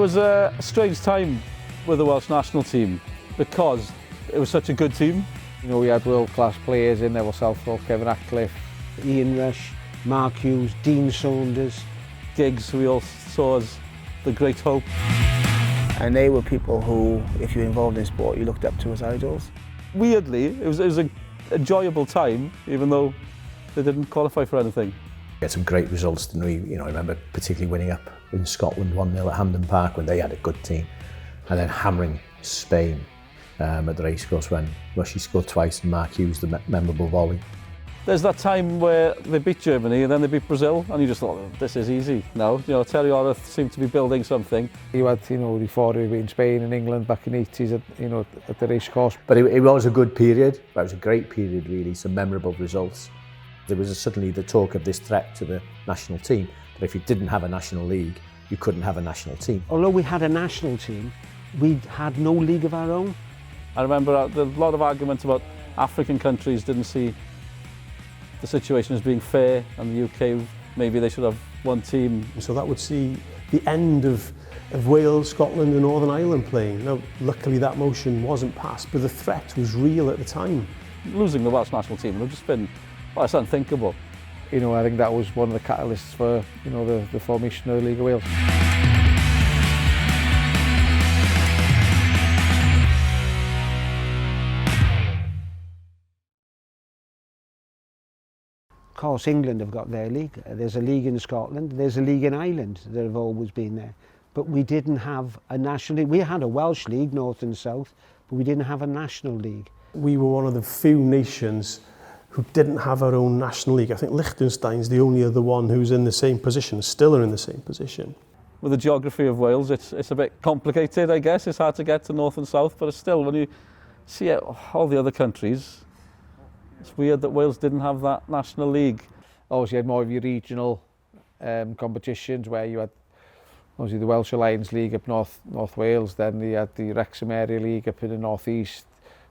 was a strange time with the Welsh national team because it was such a good team. You know, we had world-class players in there, Southwell, Kevin Ratcliffe, Ian Rush, Mark Hughes, Dean Saunders. Giggs, we all saw as the great hope. And they were people who, if you were involved in sport, you looked up to as idols. Weirdly, it was an enjoyable time, even though they didn't qualify for anything. We had some great results, didn't we? You know, I remember particularly winning up in Scotland 1-0 at Hampden Park when they had a good team, and then hammering Spain at the racecourse when Rushy scored twice and Mark Hughes the memorable volley. There's that time where they beat Germany and then they beat Brazil, and you just thought, this is easy now. You know, Terry Oreth seemed to be building something. You had, you know, the euphoria between Spain and England back in the 80s at the racecourse. But it was a good period. It was a great period, really. Some memorable results. There was suddenly the talk of this threat to the national team, that if you didn't have a national league, you couldn't have a national team. Although we had a national team, we had no league of our own. I remember there was a lot of arguments about African countries didn't see the situation as being fair, and the UK, maybe they should have one team. So that would see the end of Wales, Scotland and Northern Ireland playing. Now, luckily that motion wasn't passed, but the threat was real at the time. Losing the Welsh national team would have just been, well, it's unthinkable. You know, I think that was one of the catalysts for, you know, the formation of the League of Wales. Of course, England have got their league. There's a league in Scotland, there's a league in Ireland that have always been there. But we didn't have a national league. We had a Welsh league, North and South, but we didn't have a national league. We were one of the few nations who didn't have our own national league. I think Liechtenstein's the only other one who's in the same position, still are in the same position. With the geography of Wales, it's a bit complicated, I guess. It's hard to get to North and South, but it's still, when you see all the other countries, it's weird that Wales didn't have that national league. Obviously, you had more of your regional competitions where you had obviously the Welsh Alliance League up North Wales, then you had the Wrexham Area League up in the North East,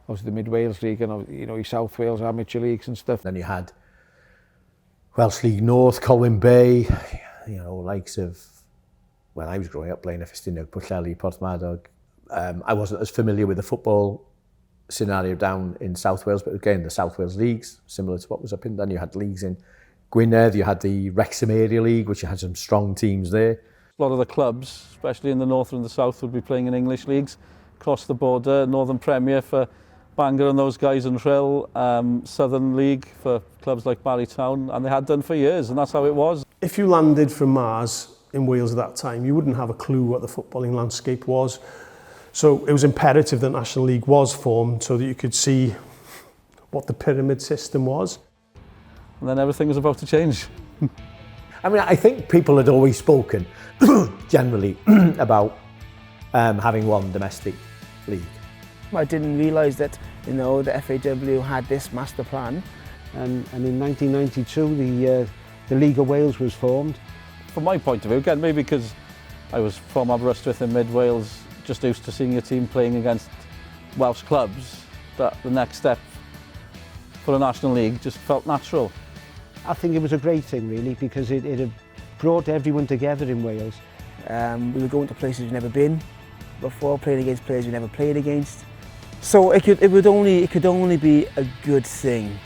obviously the Mid Wales League, and you know your South Wales amateur leagues and stuff. Then you had Welsh League North, Colwyn Bay, you know, likes of when I was growing up playing for Festiniog, Pwllheli, Porthmadog. I wasn't as familiar with the football scenario down in South Wales, but again, the South Wales leagues, similar to what was up in, then you had leagues in Gwynedd, you had the Wrexham Area League, which had some strong teams there. A lot of the clubs, especially in the North and the South, would be playing in English leagues. Across the border, Northern Premier for Bangor and those guys in Rhyl, Southern League for clubs like Barrytown, and they had done for years, and that's how it was. If you landed from Mars in Wales at that time, you wouldn't have a clue what the footballing landscape was. So it was imperative that National League was formed so that you could see what the pyramid system was. And then everything was about to change. I mean, I think people had always spoken, generally, about having one domestic league. I didn't realise that, you know, the FAW had this master plan. And in 1992, the League of Wales was formed. From my point of view, again, maybe because I was from Aberystwyth in Mid Wales, just used to seeing your team playing against Welsh clubs, that the next step for a National League just felt natural. I think it was a great thing, really, because it had brought everyone together in Wales. We were going to places we've never been before, playing against players we never played against. So it could only be a good thing.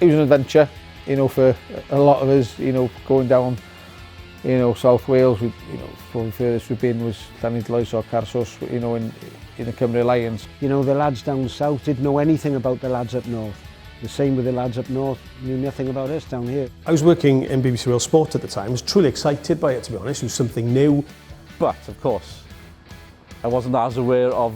It was an adventure, you know, for a lot of us, you know, going down, you know, South Wales, you know, probably furthest we've been was Llanidloes or Carsos, you know, in the Cymru Alliance. You know, the lads down south didn't know anything about the lads up north. The same with the lads up north, knew nothing about us down here. I was working in BBC Wales Sport at the time. I was truly excited by it, to be honest. It was something new. But, of course, I wasn't as aware of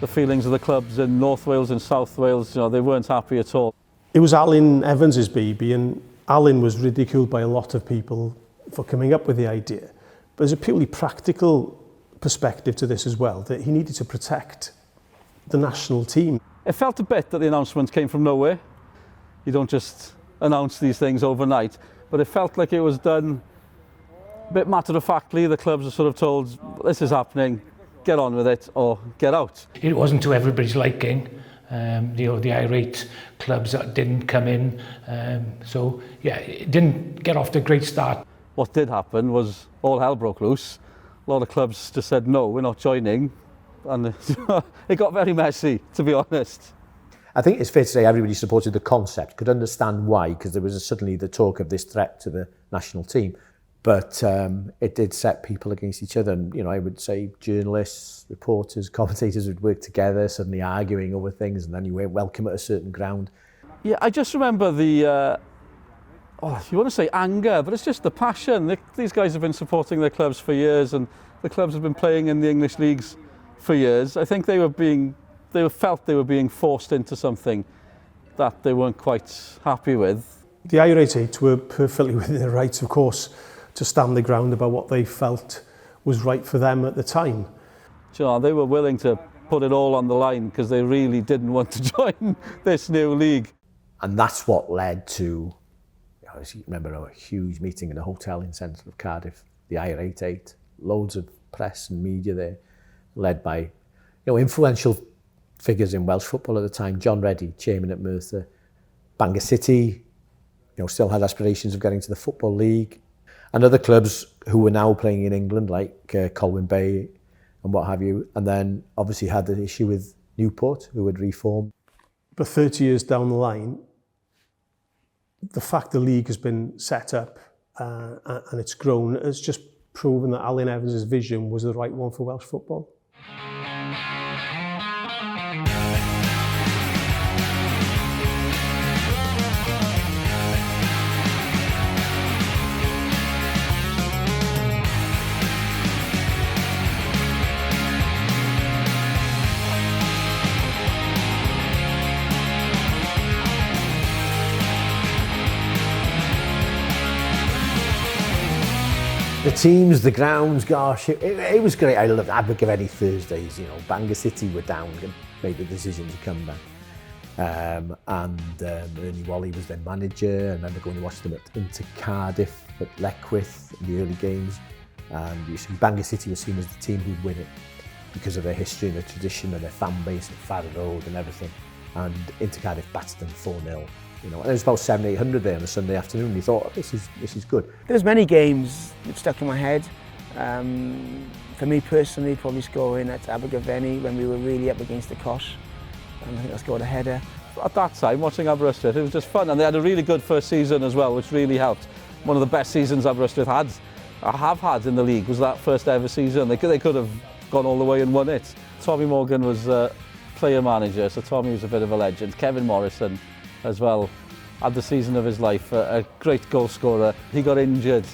the feelings of the clubs in North Wales and South Wales. You know, they weren't happy at all. It was Alan Evans's baby, and Alan was ridiculed by a lot of people for coming up with the idea. But there's a purely practical perspective to this as well, that he needed to protect the national team. It felt a bit that the announcement came from nowhere. You don't just announce these things overnight, but it felt like it was done a bit matter-of-factly. The clubs are sort of told, this is happening, get on with it or get out. It wasn't to everybody's liking. The irate clubs that didn't come in. So yeah, it didn't get off to a great start. What did happen was all hell broke loose a lot of clubs just said, no, we're not joining. And it got very messy, to be honest. I think it's fair to say everybody supported the concept, could understand why, because there was suddenly the talk of this threat to the national team. But it did set people against each other. And, you know, I would say journalists, reporters, commentators would work together, suddenly arguing over things, and then you weren't welcome at a certain ground. Yeah, I just remember the, if you want to say anger, but it's just the passion. These guys have been supporting their clubs for years, and the clubs have been playing in the English leagues for years. I think they felt they were being forced into something that they weren't quite happy with. The Irate 8 were perfectly within their rights, of course, to stand their ground about what they felt was right for them at the time. You know, they were willing to put it all on the line because they really didn't want to join this new league. And that's what led to, you know, I remember a huge meeting in a hotel in centre of Cardiff, the Irate 8, loads of press and media there, led by, you know, influential figures in Welsh football at the time. John Reddy, chairman at Merthyr. Bangor City, you know, still had aspirations of getting to the Football League. And other clubs who were now playing in England, like Colwyn Bay and what have you. And then obviously had the issue with Newport, who had reformed. But 30 years down the line, the fact the league has been set up and it's grown has just proven that Alan Evans' vision was the right one for Welsh football. The teams, the grounds, gosh, it was great. I loved Abergavenny Thursdays, you know, Bangor City were down and made the decision to come back. Ernie Wally was their manager. I remember going to watch them into Cardiff, at Leckwith in the early games. And you see Bangor City was seen as the team who'd win it because of their history and their tradition and their fan base and Farrow Road and everything. And into Cardiff battered them 4-0. You know, and there was about 700-800 there on a Sunday afternoon. And you thought, oh, this is good. There's many games that stuck in my head. For me personally, probably scoring at Abergavenny when we were really up against the Cosh. I think I scored a header. At that time, watching Aberystwyth, it was just fun, and they had a really good first season as well, which really helped. One of the best seasons Aberystwyth have had in the league was that first ever season. They could have gone all the way and won it. Tommy Morgan was player manager, so Tommy was a bit of a legend. Kevin Morrison as well had the season of his life, a great goal scorer. He got injured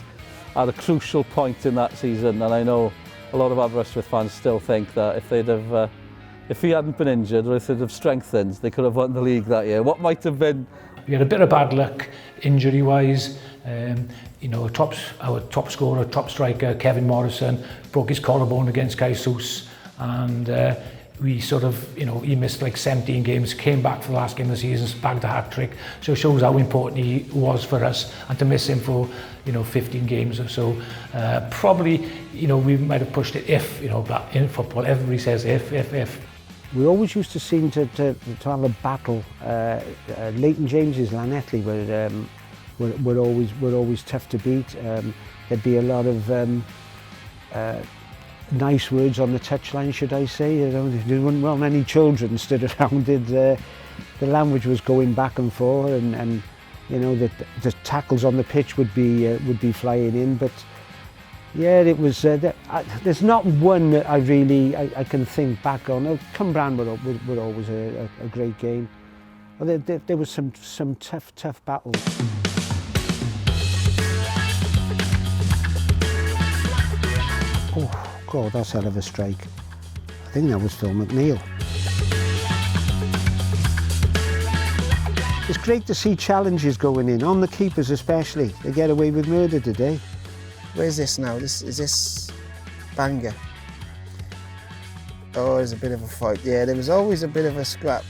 at a crucial point in that season, and I know a lot of Aberystwyth fans still think that if he hadn't been injured or if they'd have strengthened, they could have won the league that year. What might have been? We had a bit of bad luck injury-wise. You know, our top scorer, top striker, Kevin Morrison, broke his collarbone against Jesus, and we sort of, you know, he missed like 17 games, came back for the last game of the season, bagged a hat-trick. So it shows how important he was for us, and to miss him for, you know, 15 games or so. Probably, you know, we might have pushed it if, you know, but in football, everybody says if. We always used to seem to have a battle. Leighton James's Lannetley were always tough to beat. There'd be a lot of nice words on the touchline, should I say. There weren't well many children stood around it. The language was going back and forth, and you know the tackles on the pitch would be flying in. But yeah, it was. There's not one that I can think back on. Cumbraen were always a great game. Well, there was some tough battles. Oh God, that's hell of a strike. I think that was Phil McNeil. It's great to see challenges going in, on the keepers especially. They get away with murder today. Where's this now? Is this Bangor? Oh, there's a bit of a fight. Yeah, there was always a bit of a scrap.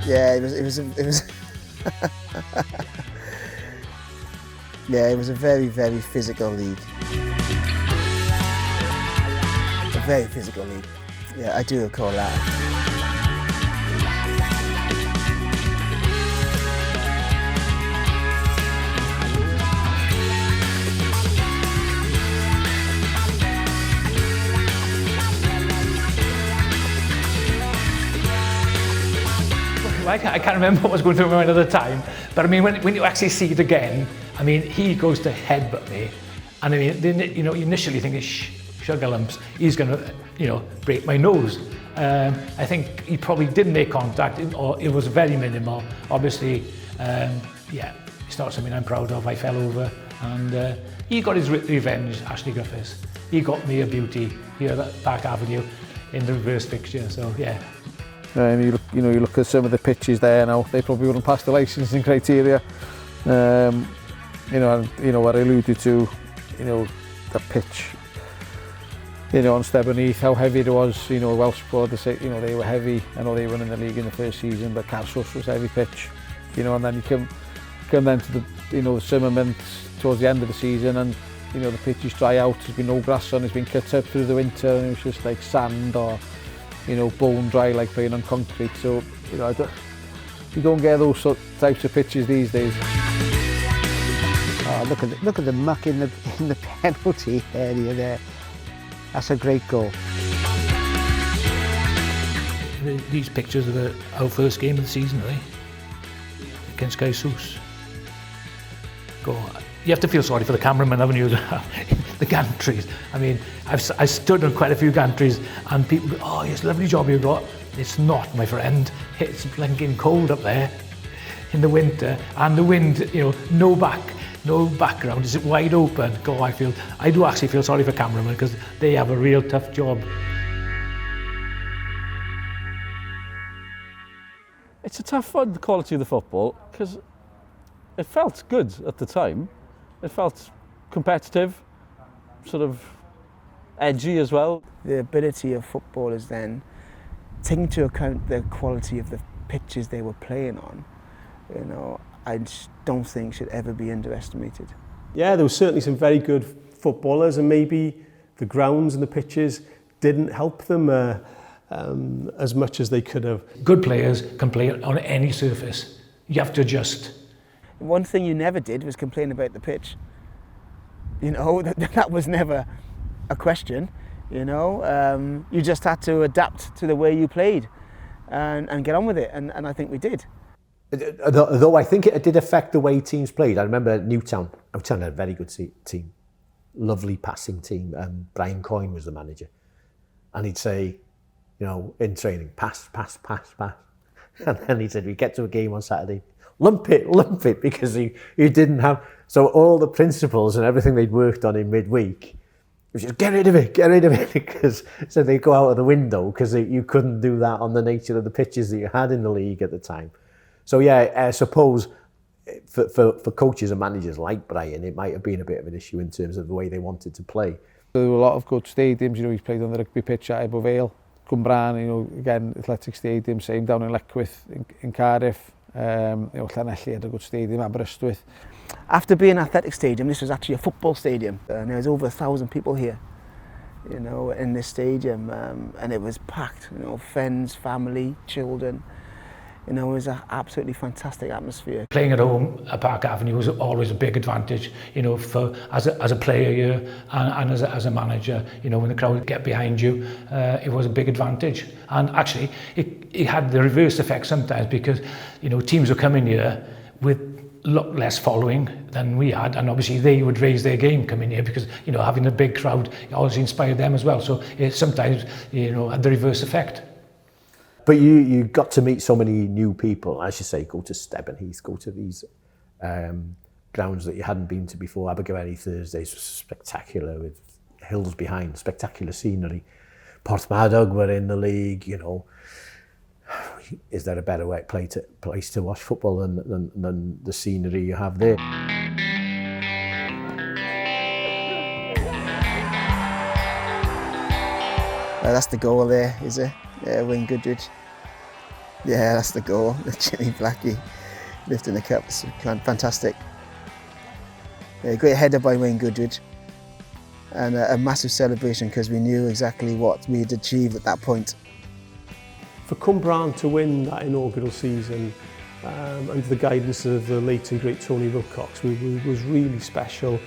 Yeah, it was. Yeah, it was a very, very physical league. A very physical league. Yeah, I do recall that. I can't remember what was going through my mind at the time. But I mean, when you actually see it again, I mean, he goes to headbutt me. And I mean, then, you know, you initially think, sugar lumps, he's going to, break my nose. I think he probably didn't make contact, or it was very minimal. Obviously, it's not something I'm proud of. I fell over, and he got his revenge, Ashley Griffiths. He got me a beauty here at Park Avenue in the reverse picture, so yeah. And you look at some of the pitches there now, they probably wouldn't pass the licensing criteria. What I alluded to, the pitch, on Stebbin Heath, how heavy it was, Welsh squad, they were heavy. I know they were in the league in the first season, but Carsos was heavy pitch, and then you come then to the summer months towards the end of the season, and the pitches dry out, there's been no grass on, it's been cut up through the winter, and it was just like sand or, bone dry like playing on concrete. So, you don't get those types of pitches these days. Oh, look at the muck in the penalty area there. That's a great goal. These pictures are our first game of the season, really, against Jesus. You have to feel sorry for the cameraman, haven't you? The gantries. I mean, I stood on quite a few gantries, and people go, "Oh, it's a lovely job you've got." It's not, my friend. It's blinking cold up there in the winter, and the wind, no background. Is it wide open? I do actually feel sorry for cameramen, because they have a real tough job. It's a tough one, the quality of the football, because it felt good at the time. It felt competitive, sort of edgy as well. The ability of footballers then, taking into account the quality of the pitches they were playing on, I just don't think should ever be underestimated. Yeah, there were certainly some very good footballers, and maybe the grounds and the pitches didn't help them as much as they could have. Good players can play on any surface. You have to adjust. One thing you never did was complain about the pitch. That was never a question. You just had to adapt to the way you played and get on with it, and I think we did. Though I think it did affect the way teams played. I remember Newtown had a very good team, lovely passing team. Brian Coyne was the manager, and he'd say, in training, pass, and then he said, we get to a game on Saturday, lump it, because you didn't have. So all the principles and everything they'd worked on in midweek, was just get rid of it, because so they'd go out of the window, because you couldn't do that on the nature of the pitches that you had in the league at the time. So yeah, I suppose for coaches and managers like Brian, it might have been a bit of an issue in terms of the way they wanted to play. There were a lot of good stadiums. He's played on the rugby pitch at FAWales, Cwmbran, again, Athletic Stadium, same down in Leckwith in Cardiff. Llanelli had a good stadium, Aberystwyth. After being an athletic stadium, this was actually a football stadium, and there was over 1,000 people here, in this stadium, and it was packed, friends, family, children. It was an absolutely fantastic atmosphere. Playing at home at Park Avenue was always a big advantage, as a player here and as a manager. When the crowd get behind you, it was a big advantage. And actually, it had the reverse effect sometimes, because teams were coming here with a lot less following than we had, and obviously they would raise their game coming here, because having a big crowd always inspired them as well. So it sometimes had the reverse effect. But you got to meet so many new people, as you say, go to Stebbin Heath, go to these grounds that you hadn't been to before. Abergavenny Thursdays was spectacular, with hills behind, spectacular scenery. Porthmadog were in the league, Is there a better place to watch football than the scenery you have there? That's the goal there, is it? Yeah, Wayne Goodrich. Yeah, that's the goal. Jimmy Blackie lifting the cup. It's fantastic. Yeah, great header by Wayne Goodrich. And a massive celebration, because we knew exactly what we had achieved at that point. For Cwmbran to win that inaugural season under the guidance of the late and great Tony Wilcox was really special.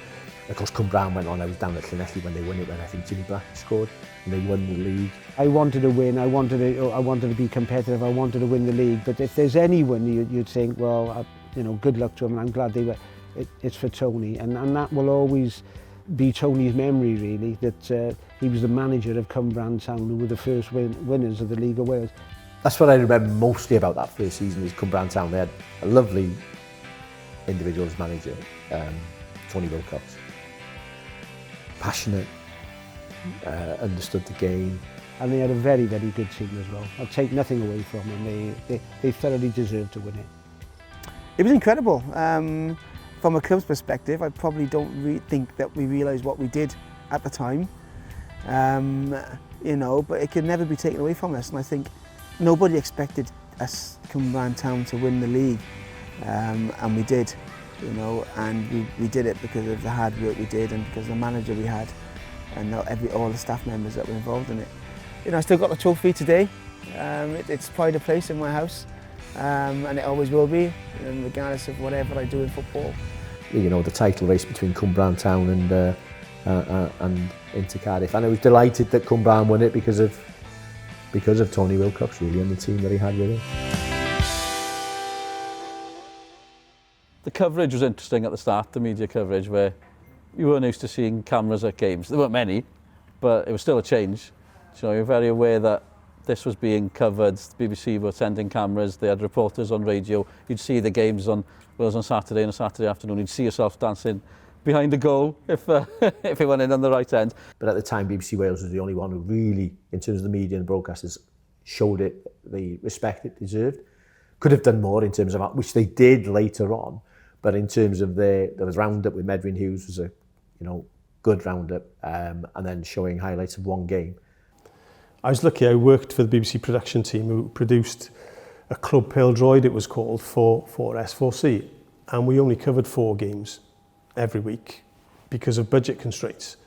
Of course, Cwmbran went on. I was down at Llanelli when they won it, when I think Jimmy Black scored, and they won the league. I wanted to win. I wanted to be competitive. I wanted to win the league. But if there's anyone you'd think, well, good luck to him. And I'm glad they were. It's for Tony, and that will always be Tony's memory, really. That he was the manager of Cwmbran Town, who were the first winners of the League of Wales. That's what I remember mostly about that first season, is Cwmbran Town. They had a lovely individual as manager, Tony Wilcox. Passionate, understood the game. And they had a very, very good team as well. I'll take nothing away from them. They thoroughly deserved to win it. It was incredible. From a club's perspective, I probably don't think that we realised what we did at the time. But it could never be taken away from us. And I think nobody expected us, Cwmbran Town, to win the league. And we did, and we did it because of the hard work we did and because of the manager we had and all the staff members that were involved in it. I still got the trophy today. It's pride of place in my house, and it always will be, regardless of whatever I do in football. The title race between Cwmbran Town and Inter Cardiff, and I was delighted that Cwmbran won it because of Tony Wilcox, really, and the team that he had with him. The coverage was interesting at the start, the media coverage, where you weren't used to seeing cameras at games. There weren't many, but it was still a change. You're very aware that this was being covered. The BBC were sending cameras, they had reporters on radio. You'd see the games on Wales on Saturday and a Saturday afternoon. You'd see yourself dancing behind the goal if it went in on the right end. But at the time, BBC Wales was the only one who really, in terms of the media and the broadcasters, showed it the respect it deserved. Could have done more in terms of, which they did later on, but in terms of there was roundup with Medwyn Hughes was a good roundup, and then showing highlights of one game. I was lucky. I worked for the BBC production team who produced a Club Pale Droid, it was called, for S4C, and we only covered 4 games every week because of budget constraints.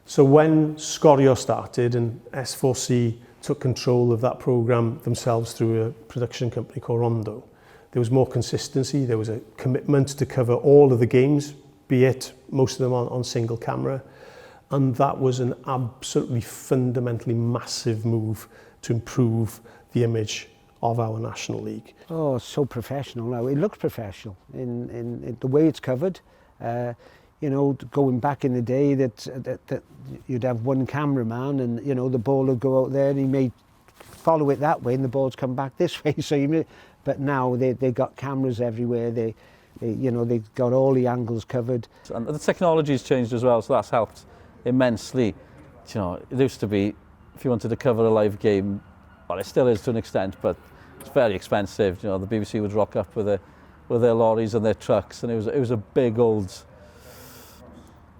So when Scorio started and S4C took control of that programme themselves through a production company called Rondo, there was more consistency, there was a commitment to cover all of the games, be it most of them on single camera, and that was an absolutely fundamentally massive move to improve the image of our National League. Oh, it's so professional now. It looks professional in the way it's covered. Going back in the day that you'd have one cameraman and, the ball would go out there and he may follow it that way and the ball's come back this way. But now they've got cameras everywhere. They've got all the angles covered. And the technology's changed as well, so that's helped immensely. It used to be, if you wanted to cover a live game, well, it still is to an extent, but it's very expensive. The BBC would rock up with their lorries and their trucks, and it was a big old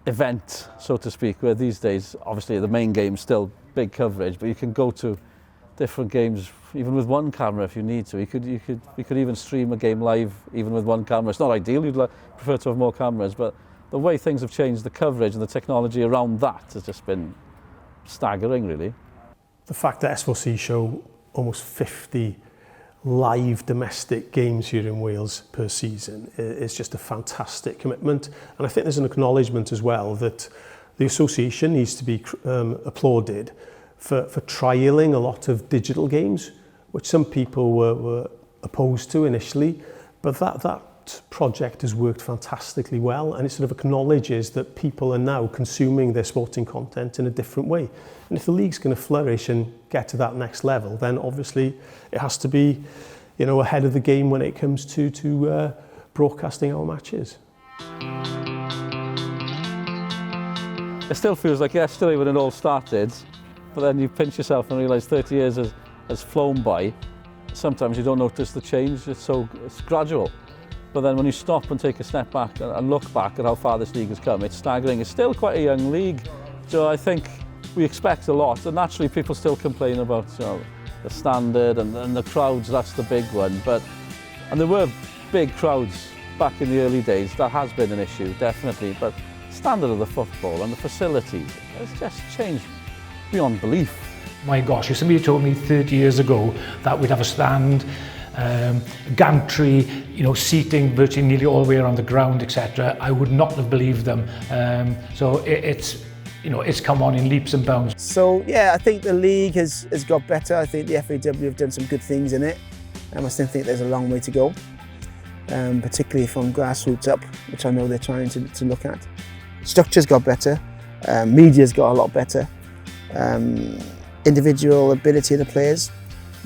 event, so to speak, where these days, obviously the main game's still big coverage, but you can go to different games even with one camera if you need to. You could even stream a game live even with one camera. It's not ideal, you'd prefer to have more cameras, but the way things have changed, the coverage and the technology around that has just been staggering, really. The fact that S4C show almost 50 live domestic games here in Wales per season is just a fantastic commitment, and I think there's an acknowledgement as well that the association needs to be applauded for trialling a lot of digital games, which some people were opposed to initially, but that project has worked fantastically well, and it sort of acknowledges that people are now consuming their sporting content in a different way. And if the league's going to flourish and get to that next level, then obviously it has to be, ahead of the game when it comes to broadcasting our matches. It still feels like yesterday when it all started, but then you pinch yourself and realise 30 years has flown by. Sometimes you don't notice the change, it's gradual. But then when you stop and take a step back and look back at how far this league has come, it's staggering. It's still quite a young league. So I think we expect a lot, and naturally people still complain about the standard and the crowds, that's the big one. And there were big crowds back in the early days, that has been an issue, definitely. But standard of the football and the facilities has just changed beyond belief. My gosh, if somebody told me 30 years ago that we'd have a stand gantry, you know, seating virtually nearly all the way around the ground, etc. I would not have believed them. So it's, you know, it's come on in leaps and bounds. So yeah, I think the league has got better. I think the FAW have done some good things in it. I still think there's a long way to go, particularly from grassroots up, which I know they're trying to look at. Structure's got better, media's got a lot better. Individual ability of the players,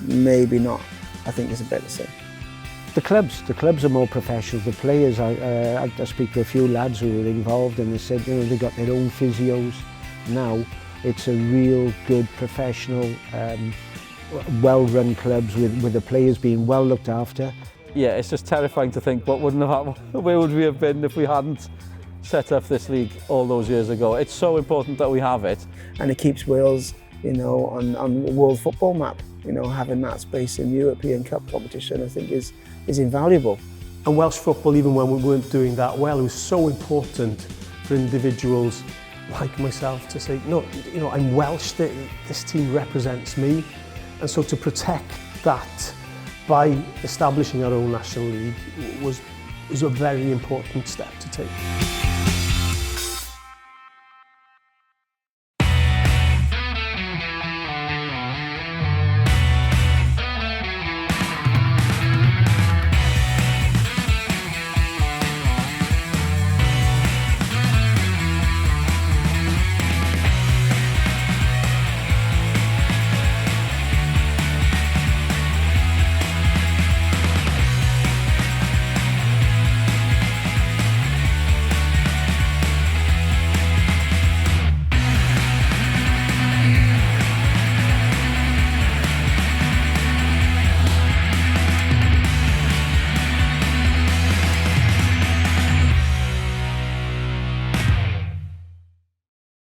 maybe not. I think it's a better say. The clubs are more professional. The players, I speak to a few lads who were involved and they said, you know, they got their own physios. Now it's a real good professional, well-run clubs with the players being well looked after. Yeah, it's just terrifying to think what wouldn't have happened, where would we have been if we hadn't set up this league all those years ago. It's so important that we have it. And it keeps Wales, you know, on the world football map. You know, having that space in European Cup competition, I think is invaluable. And Welsh football, even when we weren't doing that well, it was so important for individuals like myself to say, no, you know, I'm Welsh, this team represents me. And so to protect that by establishing our own national league was a very important step to take.